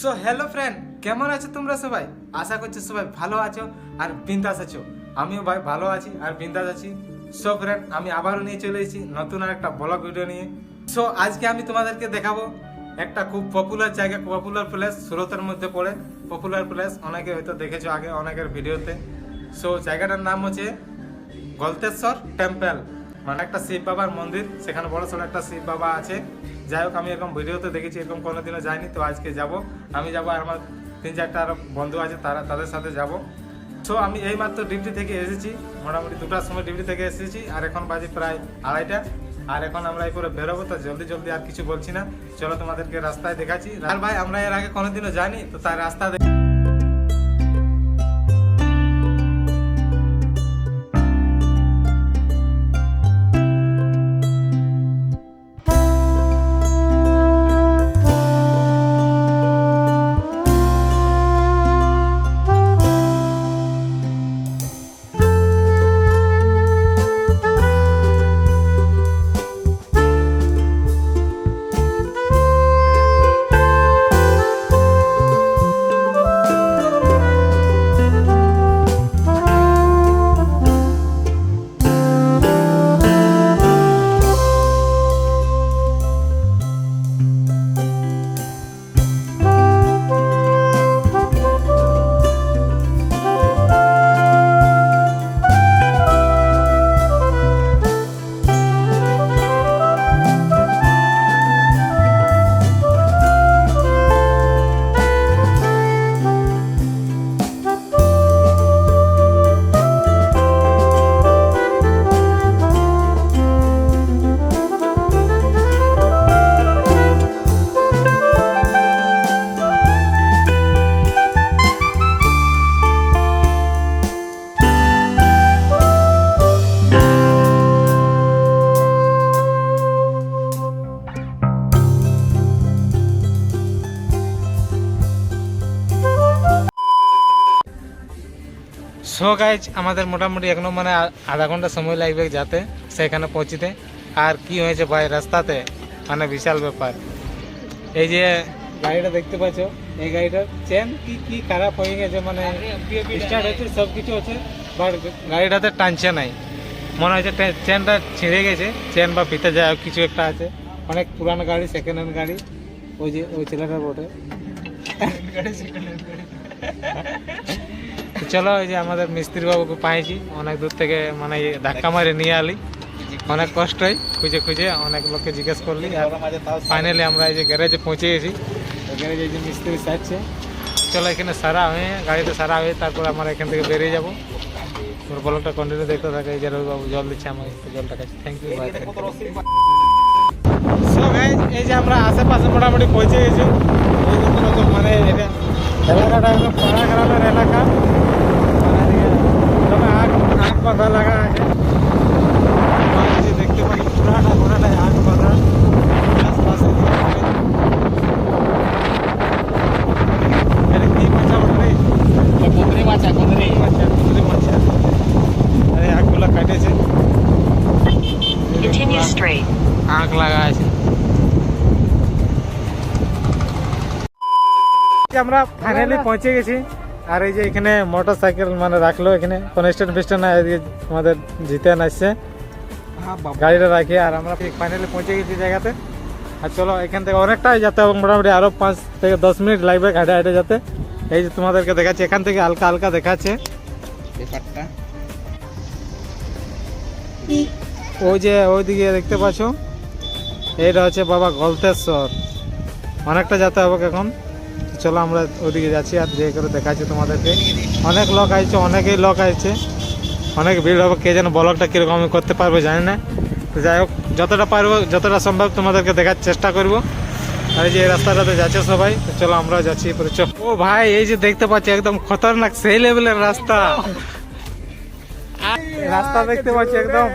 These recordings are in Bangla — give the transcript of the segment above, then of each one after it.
সো হ্যালো ফ্রেন্ড, কেমন আছো তোমরা সবাই? আশা করছি সবাই ভালো আছো আর বিন্দাস আছো। আমিও ভাই ভালো আছি আর বিন্দাস আছি। সো ফ্রেন্ড, আমি আবারও নিয়ে চলে এসেছি নতুন আর একটা ব্লগ ভিডিও নিয়ে। সো আজকে আমি তোমাদেরকে দেখাবো একটা খুব পপুলার জায়গা, পপুলার প্লেস, সুরতের মধ্যে পড়ে পপুলার প্লেস। অনেকে হয়তো দেখেছো আগে অনেকের ভিডিওতে। সো জায়গাটার নাম হচ্ছে গলতেশ্বর টেম্পল, মানে একটা শিব বাবার মন্দির। সেখানে বড় সড়ো একটা শিব বাবা আছে। যাই হোক, আমি এরকম ভিডিওতে দেখেছি, এরকম কোনোদিনও যাইনি। তো আজকে যাব, আমি যাব আর আমার 3-4টা আরও বন্ধু আছে, তাদের সাথে যাব। সো আমি এইমাত্র ডিউটি থেকে এসেছি, মোটামুটি 2টার সময় ডিউটি থেকে এসেছি, আর এখন বাজে প্রায় 2:30। আর এখন আমরা এই করে বেরোবো। তো জলদি আর কিছু বলছি না, চলো তোমাদেরকে রাস্তায় দেখাচ্ছি। আর ভাই, আমরা এর আগে কোনোদিনও যাইনি, তো তার রাস্তা সো গাইজ, আমাদের মোটামুটি এখনো মানে আধা ঘন্টা সময় লাগবে যাতে সেখানে পৌঁছিতে। আর কি হয়েছে ভাই রাস্তাতে, মানে বিশাল ব্যাপার। এই যে গাড়িটা দেখতে পাচ্ছ, এই গাড়িটার চেন কি খারাপ হয়ে গেছে, মানে স্টার্ট হচ্ছে, সব কিছু আছে, বাট গাড়িটাতে টানছে নাই। মনে হচ্ছে চেনটা ছিঁড়ে গেছে, চেন বা ফিতে যায় কিছু একটা আছে। অনেক পুরানো গাড়ি, সেকেন্ড হ্যান্ড গাড়ি। ওই যে ওই ছেলেটার বটে। চলো, এই যে আমাদের মিস্ত্রি বাবুকে পাইছি অনেক দূর থেকে, মানে ধাক্কা মারে নিয়ে আলি, অনেক কষ্টই খুঁজে অনেক লোককে জিজ্ঞেস করলি। আর ফাইনালি আমরা এই যে গ্যারেজে পৌঁছে গেছি। গ্যারেজে এই যে মিস্ত্রি সারছে। চলো, এখানে সারা হয়ে, গাড়িতে সারা হয়ে তারপর আমরা এখান থেকে বেরিয়ে যাবো। ওর ব্লগটা কন্টিনিউ দেখতে থাকে। এই যে রবিবাবু জল দিচ্ছে আমাকে, জলটা খাচ্ছি। থ্যাংক ইউ ভাই। সো গাইজ, এই যে আমরা আশেপাশে মোটামুটি পৌঁছে গেছি। মানে এটা এলাকাটা একদম পাড়া গ্রামের এলাকা, আগ বাঁধা লাগা আছে। দেখতে পাই পুরাটাই আগ বাঁধা। আশপাশে কি মাছা বলে, কুঁদরি মাছা। এই আগগুলো কাটেছে, আগ লাগা আছে। আমরা ফাইনালি পৌঁছে গেছি। আর এই যে এখানে মোটর সাইকেল মানে রাখলো, এখানে কোনো স্ট্যান্ড ফিস্ট্যান্ড নাই, আমাদের জিতেন আসছে গাড়িটা রাখি। আর আমরা ফাইনালি পৌঁছে গেছি জায়গাতে। আর চলো, এখান থেকে অনেকটাই যেতে হবে, মোটামুটি আরও 5 থেকে 10 মিনিট লাগবে হাঁটে যেতে। এই যে তোমাদেরকে দেখাচ্ছি, এখান থেকে হালকা দেখাচ্ছে ব্যাপারটা। ওই যে ওইদিকে দেখতে পাচ্ছ, এইটা হচ্ছে বাবা গলতেশ্বর। অনেকটা যেতে হবে এখন। চলো, আমরা ওদিকে যাচ্ছি আর যে করে দেখাচ্ছি তোমাদেরকে। অনেক লোক আসছে, অনেকেই লোক আসছে, অনেক ভিড় হবে। কে যেন ব্লগটা কীরকম আমি করতে পারবো জানি না। তো যাই হোক, যতটা পারবো, যতটা সম্ভব তোমাদেরকে দেখার চেষ্টা করব। আর এই যে এই রাস্তাটাতে যাচ্ছে সবাই, তো চলো আমরাও যাচ্ছি। ও ভাই, এই যে দেখতে পাচ্ছি একদম খতরনাক, সেই লেভেলের রাস্তা। রাস্তা দেখতে পাচ্ছি একদম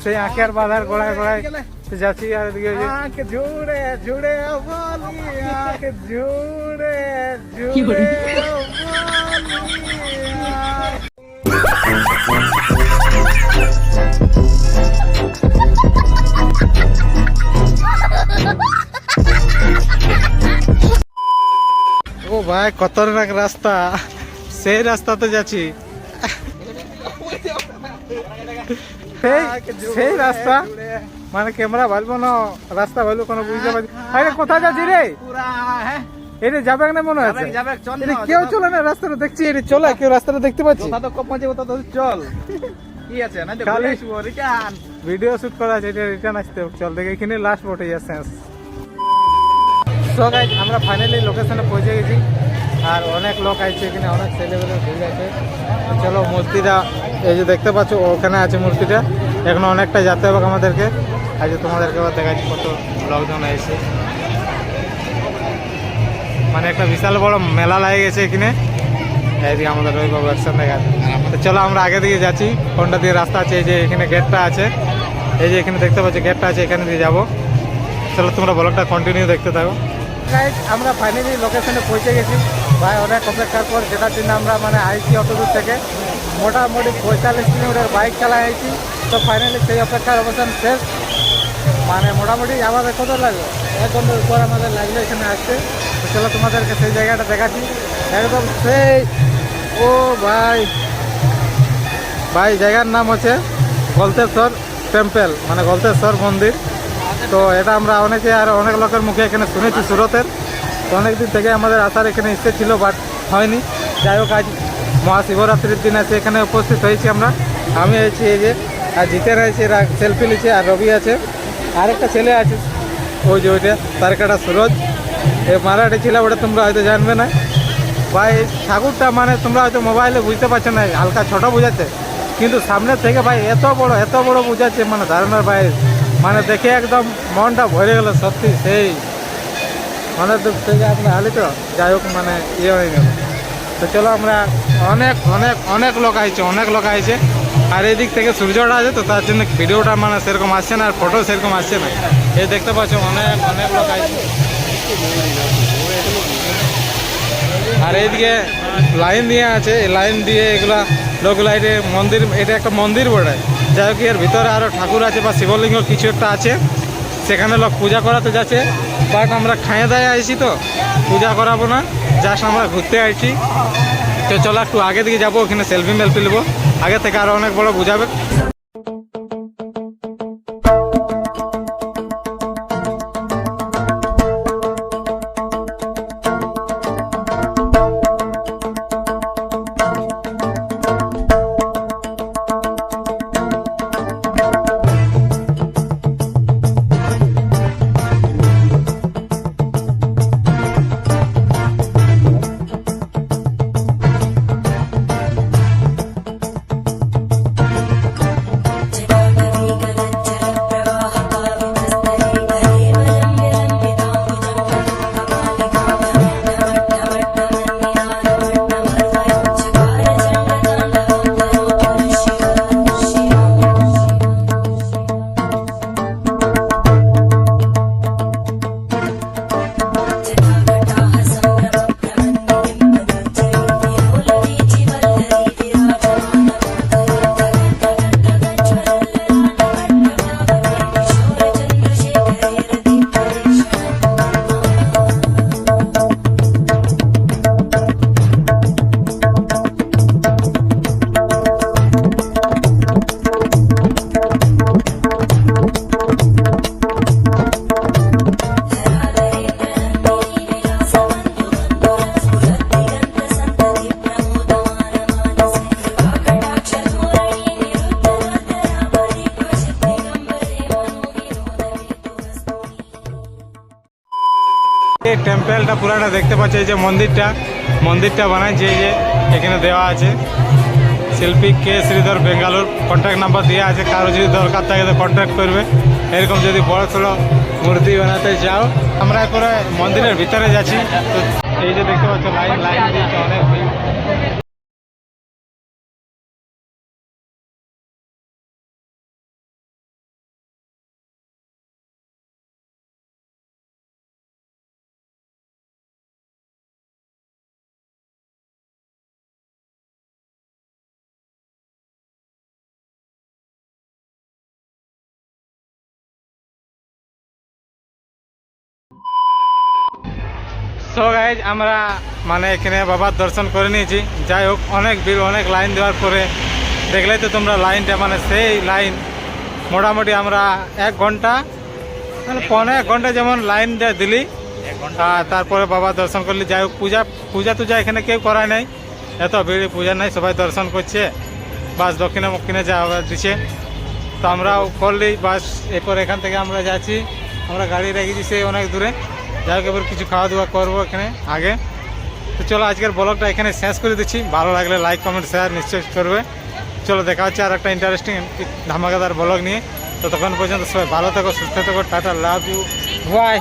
সেই আঁখের বাঁধার গোড়ায় যাচ্ছি। আর এদিকে জুড়ে ভাই খতরনাক রাস্তা, সেই রাস্তাতে যাচ্ছি। সেই রাস্তা মানে ক্যামেরা ভালবো না, রাস্তা ভালো কোনো বুঝতে পারছি। আরে কোথায় যাচ্ছি রে? এটা যাবে না মনে হচ্ছে, কেউ চলে না রাস্তাটা দেখছি। এটা চলে কেউ রাস্তাটা দেখতে পাচ্ছি। চল কি আছে না রিটার্ন ভিডিও শুট করা আছে, এটা রিটার্ন আসতে হবে। চল দেখে এখানে লাস্ট বটে শেষ। সো গাইস আমরা ফাইনালি লোকেশনে পৌঁছে গেছি, আর অনেক লোক আছে এখানে, অনেক ছেলেবেলে ভিড় আছে। চলো মূর্তিটা এই যে দেখতে পাচ্ছ ওখানে আছে মূর্তিটা, এখনো অনেকটা যেতে হবে আমাদেরকে। আজ তোমাদেরকে আবার দেখাচ্ছি কত লোকজন এসে, মানে একটা বিশাল বড় মেলা লাগে গেছে এখানে। এইদিকে আমাদের রবিবাবু একসাথে দেখা। তো চলো আমরা আগে দিকে যাচ্ছি, কোনটা দিয়ে রাস্তা আছে। এই যে এখানে গেটটা আছে, এই যে এখানে দেখতে পাচ্ছি গেটটা আছে, এখানে দিয়ে যাবো। চলো তোমরা ব্লগটা কন্টিনিউ দেখতে থাকো। গাইস আমরা ফাইনালি লোকেশনে পৌঁছে গেছি ভাই, অনেক অপেক্ষার পর, যেটার জন্য আমরা মানে আইছি অত দূর থেকে, মোটামুটি 45 কিলোমিটার বাইক চালায় আইছি। তো ফাইনালি সেই অপেক্ষার অবসান শেষ। মানে মোটামুটি আমাদের কত লাগলো, 1 ঘন্টার উপর আমাদের লাগলো এখানে আসতে। তো চলো তোমাদেরকে সেই জায়গাটা দেখাচ্ছি একদম সেই। ও ভাই ভাই জায়গার নাম হচ্ছে গলতেশ্বর টেম্পল, মানে গলতেশ্বর মন্দির। তো এটা আমরা অনেকে আর অনেক লোকের মুখে এখানে শুনেছি সুরতের। তো অনেক দিন থেকে আমাদের আসার এখানে ইচ্ছে ছিল, বাট হয়নি। যাই হোক আজ মহাশিবরাত্রির দিন আছে এখানে উপস্থিত হয়েছি আমরা। আমি আছি এই যে, আর জিতেন আছে, এরা সেলফি নিচ্ছে, আর রবি আছে, আরেকটা ছেলে আছে ওই যে ওইটা তার কাটা সুরজ। এই মারাঠি ছিল, ওটা তোমরা হয়তো জানবে না ভাই। ঠাকুরটা মানে তোমরা হয়তো মোবাইলে বুঝতে পারছো না, হালকা ছোট বোঝাচ্ছে, কিন্তু সামনে থেকে ভাই এত বড় বোঝাচ্ছে, মানে ধারণার বাইরে। মানে দেখে একদম মনটা ভরে গেল সত্যি। সেই অনেক দূর থেকে আমরা হালি, তো যাই হোক মানে ইয়ে হয়ে গেল। তো চলো আমরা অনেক লোক আইছে, আর এই দিক থেকে সূর্যটা আছে, তো তার জন্য ভিডিওটা মানে সেরকম আসছে না, আর ফটো সেরকম আসছে না। এই দেখতে পাচ্ছ অনেক লোক আইছে। আর এইদিকে লাইন দিয়ে আছে, এই লাইন দিয়ে এগুলা লোকগুলা, এটা মন্দির, এটা একটা মন্দির বটে। যাই হোক এর ভিতরে আরও ঠাকুর আছে বা শিবলিঙ্গ কিছু একটা আছে, সেখানে লোক পূজা করাতে যাচ্ছে। বাট আমরা খাইয়ে দায়ে আইছি, তো পূজা করাবো না, জাস্ট আমরা ঘুরতে আইছি। তো চলো একটু আগে দিকে যাবো, ওখানে সেলফি নেবো, আগে থেকে আরও অনেক বড় বুঝাবে। এই টেম্পলটা পুরাটা দেখতে পাচ্ছি, এই যে মন্দিরটা বানাইছে, এই যে এখানে দেওয়া আছে শিল্পী কে শ্রীধর বেঙ্গালুর, কন্ট্যাক্ট নাম্বার দেওয়া আছে, কারো যদি দরকার থাকে তো কন্ট্যাক্ট করবে। এরকম যদি বড় সড়ো মূর্তি বানাতে চাও। আমরা এরপরে মন্দিরের ভিতরে যাচ্ছি। তো এই যে দেখতে পাচ্ছ লাইন দিয়েছে অনেক। সো গাইজ আমরা মানে এখানে বাবার দর্শন করে নিয়েছি। যাই হোক, অনেক ভিড়, অনেক লাইন দেওয়ার পরে দেখলেই তো তোমরা লাইনটা, মানে সেই লাইন মোটামুটি আমরা 1 ঘন্টা মানে 1.5 ঘন্টা যেমন লাইন দিলি, তারপরে বাবা দর্শন করলি। যাই হোক, পূজা এখানে কেউ করায় নাই, এত ভিড় পূজা নাই, সবাই দর্শন করছে, বাস দক্ষিণে মক্ষিণে যাওয়া দিচ্ছে। তো আমরাও করলি বাস। এরপর এখান থেকে আমরা যাচ্ছি, আমরা গাড়ি রেখেছি সেই অনেক দূরে। যাই হোক, এবার কিছু খাওয়া দাওয়া করবো এখানে আগে। তো চলো আজকের ব্লগটা এখানে শেষ করে দিচ্ছি। ভালো লাগলে লাইক কমেন্ট শেয়ার নিশ্চয়ই করবে। চলো দেখা হচ্ছে আর একটা ইন্টারেস্টিং ধামাকাদার ব্লগ নিয়ে। ততক্ষণ পর্যন্ত সবাই ভালো থেকো, সুস্থ থেকো, টাটা, লাভ ইউ, বাই।